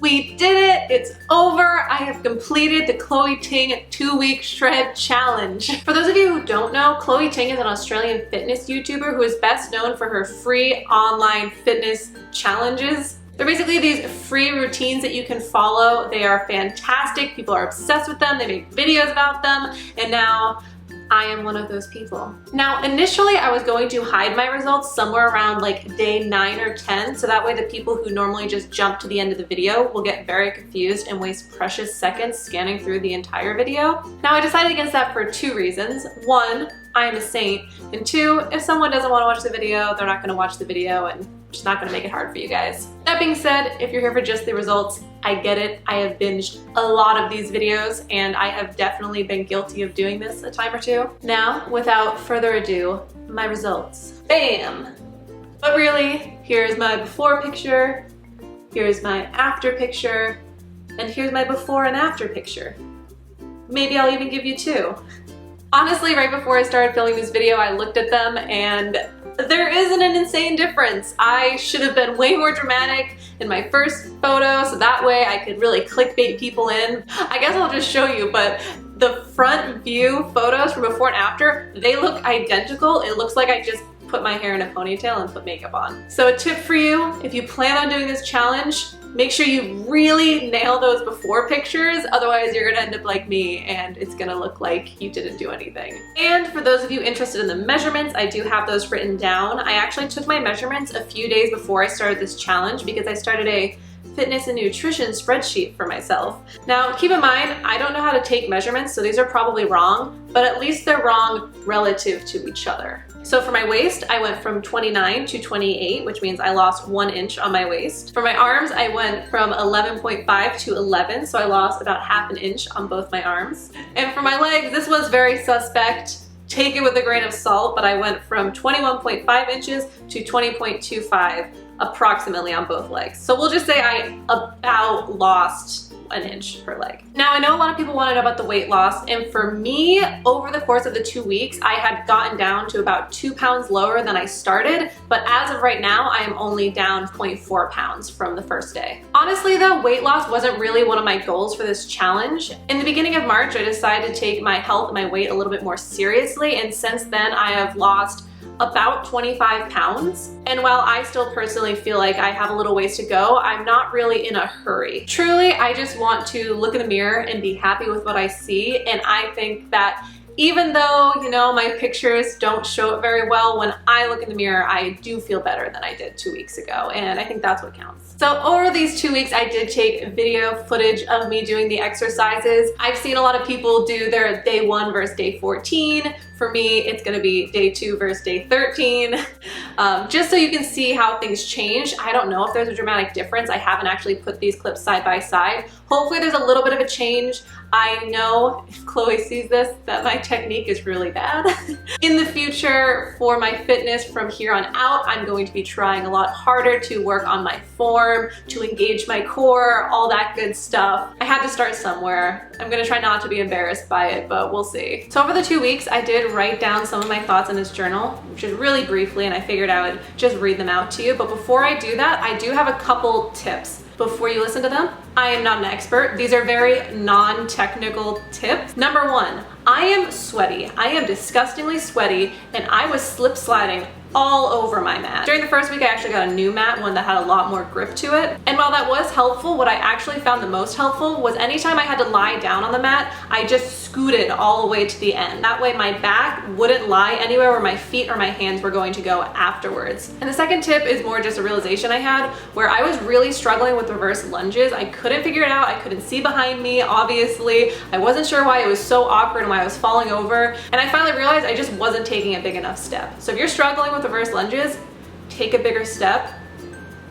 We did it! It's over! I have completed the Chloe Ting 2-week shred challenge. For those of you who don't know, Chloe Ting is an Australian fitness YouTuber who is best known for her free online fitness challenges. They're basically these free routines that you can follow. They are fantastic. People are obsessed with them. They make videos about them. And now I am one of those people. Now, initially I was going to hide my results somewhere around like day 9 or 10, so that way the people who normally just jump to the end of the video will get very confused and waste precious seconds scanning through the entire video. Now, I decided against that for 2 reasons. 1, I am a saint, and 2, if someone doesn't want to watch the video, they're not going to watch the video, and it's not going to make it hard for you guys. That being said, if you're here for just the results, I get it. I have binged a lot of these videos, and I have definitely been guilty of doing this a time or two. Now, without further ado, my results. Bam! But really, here's my before picture, here's my after picture, and here's my before and after picture. Maybe I'll even give you 2. Honestly, right before I started filming this video, I looked at them and there isn't an insane difference. I should have been way more dramatic in my first photo so that way I could really clickbait people in. I guess I'll just show you, but the front view photos from before and after, they look identical. It looks like I just put my hair in a ponytail and put makeup on. So a tip for you, if you plan on doing this challenge, make sure you really nail those before pictures, otherwise you're gonna end up like me and it's gonna look like you didn't do anything. And for those of you interested in the measurements, I do have those written down. I actually took my measurements a few days before I started this challenge because I started a fitness and nutrition spreadsheet for myself. Now, keep in mind, I don't know how to take measurements, so these are probably wrong, but at least they're wrong relative to each other. So for my waist, I went from 29 to 28, which means I lost 1 inch on my waist. For my arms, I went from 11.5 to 11, so I lost about ½ an inch on both my arms. And for my legs, this was very suspect. Take it with a grain of salt, but I went from 21.5 inches to 20.25 approximately on both legs. So we'll just say I about lost 1 inch per leg. Now, I know a lot of people want to know about the weight loss, and for me, over the course of the 2 weeks, I had gotten down to about 2 pounds lower than I started, but as of right now, I am only down 0.4 pounds from the first day. Honestly though, weight loss wasn't really one of my goals for this challenge. In the beginning of March, I decided to take my health and my weight a little bit more seriously, and since then I have lost about 25 pounds. And while I still personally feel like I have a little ways to go, I'm not really in a hurry. Truly, I just want to look in the mirror and be happy with what I see. And I think that even though, you know, my pictures don't show it very well, when I look in the mirror, I do feel better than I did 2 weeks ago. And I think that's what counts. So over these 2 weeks, I did take video footage of me doing the exercises. I've seen a lot of people do their day 1 versus day 14. For me, it's gonna be day 2 versus day 13. Just so you can see how things change. I don't know if there's a dramatic difference. I haven't actually put these clips side by side. Hopefully there's a little bit of a change. I know if Chloe sees this, that my technique is really bad. In the future, for my fitness from here on out, I'm going to be trying a lot harder to work on my form, to engage my core, all that good stuff. I had to start somewhere. I'm gonna try not to be embarrassed by it, but we'll see. So over the 2 weeks, I did write down some of my thoughts in this journal, which is really briefly, and I figured I would just read them out to you. But before I do that, I do have a couple tips. Before you listen to them, I am not an expert. These are very non-technical tips. Number 1, I am sweaty. I am disgustingly sweaty, and I was slip sliding all over my mat. During the first week, I actually got a new mat, one that had a lot more grip to it. And while that was helpful, what I actually found the most helpful was anytime I had to lie down on the mat, I just scooted all the way to the end. That way my back wouldn't lie anywhere where my feet or my hands were going to go afterwards. And the second tip is more just a realization I had where I was really struggling with reverse lunges. I couldn't figure it out. I couldn't see behind me, obviously. I wasn't sure why it was so awkward and why I was falling over. And I finally realized I just wasn't taking a big enough step. So if you're struggling with reverse lunges, take a bigger step.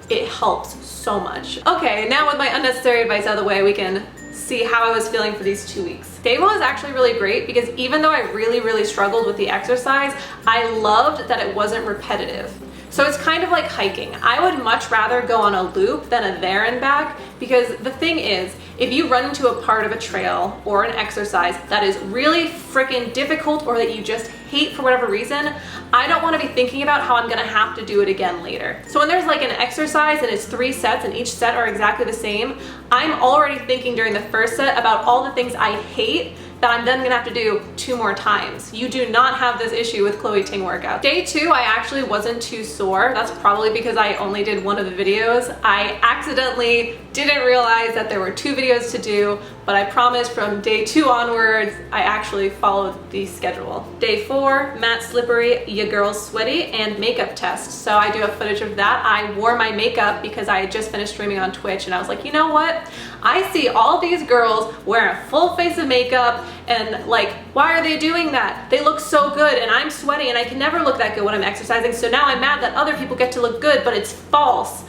It helps so much. Okay, now with my unnecessary advice out of the way, we can see how I was feeling for these 2 weeks. Day 1 was actually really great because even though I really struggled with the exercise, I loved that it wasn't repetitive. So it's kind of like hiking. I would much rather go on a loop than a there and back, because the thing is, if you run into a part of a trail or an exercise that is really freaking difficult or that you just hate for whatever reason, I don't want to be thinking about how I'm gonna have to do it again later. So when there's like an exercise and it's 3 sets and each set are exactly the same, I'm already thinking during the first set about all the things I hate that I'm then gonna have to do 2 more times. You do not have this issue with Chloe Ting workout. Day 2, I actually wasn't too sore. That's probably because I only did one of the videos. I accidentally didn't realize that there were 2 videos to do, but I promise from day 2 onwards, I actually followed the schedule. Day 4, matte slippery, ya girl's sweaty, and makeup test. So I do have footage of that. I wore my makeup because I had just finished streaming on Twitch, and I was like, you know what? I see all these girls wearing a full face of makeup, and like, why are they doing that? They look so good, and I'm sweaty, and I can never look that good when I'm exercising, so now I'm mad that other people get to look good, but it's false.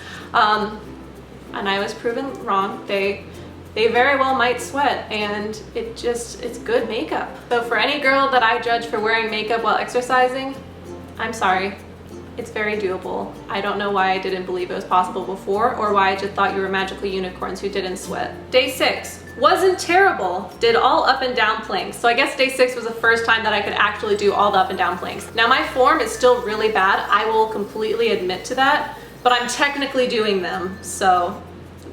And I was proven wrong. They very well might sweat, and it's good makeup. So for any girl that I judge for wearing makeup while exercising, I'm sorry. It's very doable. I don't know why I didn't believe it was possible before, or why I just thought you were magical unicorns who didn't sweat. Day 6, wasn't terrible. Did all up and down planks. So I guess day 6 was the first time that I could actually do all the up and down planks. Now my form is still really bad. I will completely admit to that, but I'm technically doing them, so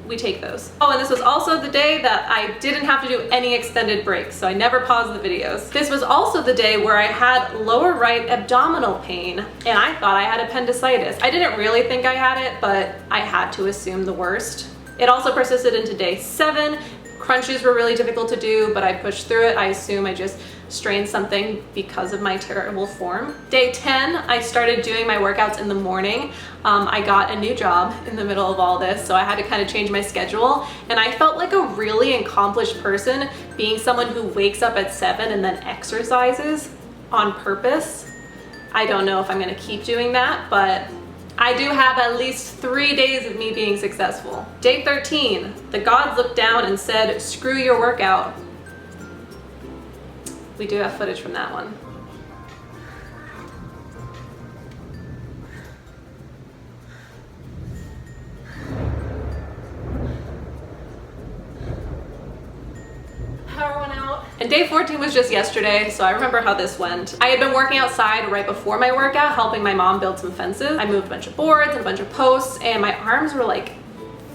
we take those. Oh, and this was also the day that I didn't have to do any extended breaks, so I never paused the videos. This was also the day where I had lower right abdominal pain, and I thought I had appendicitis. I didn't really think I had it, but I had to assume the worst. It also persisted into day 7. Crunches were really difficult to do, but I pushed through it. I assume I just strained something because of my terrible form. Day 10, I started doing my workouts in the morning. I got a new job in the middle of all this, so I had to kind of change my schedule, and I felt like a really accomplished person being someone who wakes up at 7 and then exercises on purpose. I don't know if I'm gonna keep doing that, but I do have at least 3 days of me being successful. Day 13, the gods looked down and said, screw your workout. We do have footage from that one. Power went out. And day 14 was just yesterday, so I remember how this went. I had been working outside right before my workout, helping my mom build some fences. I moved a bunch of boards and a bunch of posts, and my arms were like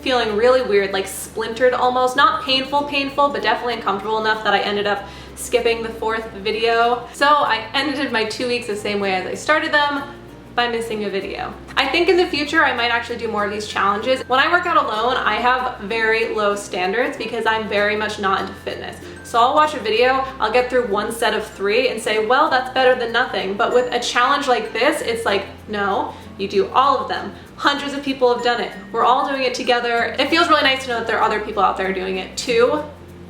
feeling really weird, like splintered almost. Not painful, but definitely uncomfortable enough that I ended up skipping the 4th video. So I ended my 2 weeks the same way as I started them, by missing a video. I think in the future I might actually do more of these challenges. When I work out alone, I have very low standards because I'm very much not into fitness. So I'll watch a video, I'll get through 1 set of 3 and say, well, that's better than nothing. But with a challenge like this, it's like, no, you do all of them. Hundreds of people have done it. We're all doing it together. It feels really nice to know that there are other people out there doing it too,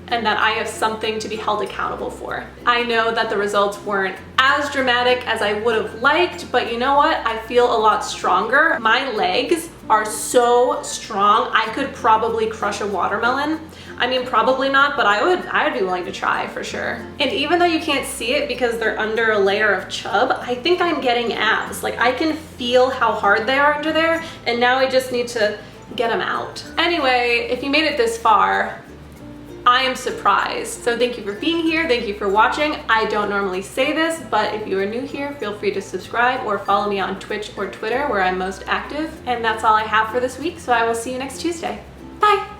and that I have something to be held accountable for. I know that the results weren't as dramatic as I would have liked, but you know what? I feel a lot stronger. My legs are so strong, I could probably crush a watermelon. I mean, probably not, but I'd be willing to try for sure. And even though you can't see it because they're under a layer of chub, I think I'm getting abs. Like, I can feel how hard they are under there, and now I just need to get them out. Anyway, if you made it this far, I am surprised. So thank you for being here. Thank you for watching. I don't normally say this, but if you are new here, feel free to subscribe or follow me on Twitch or Twitter where I'm most active. And that's all I have for this week. So I will see you next Tuesday. Bye.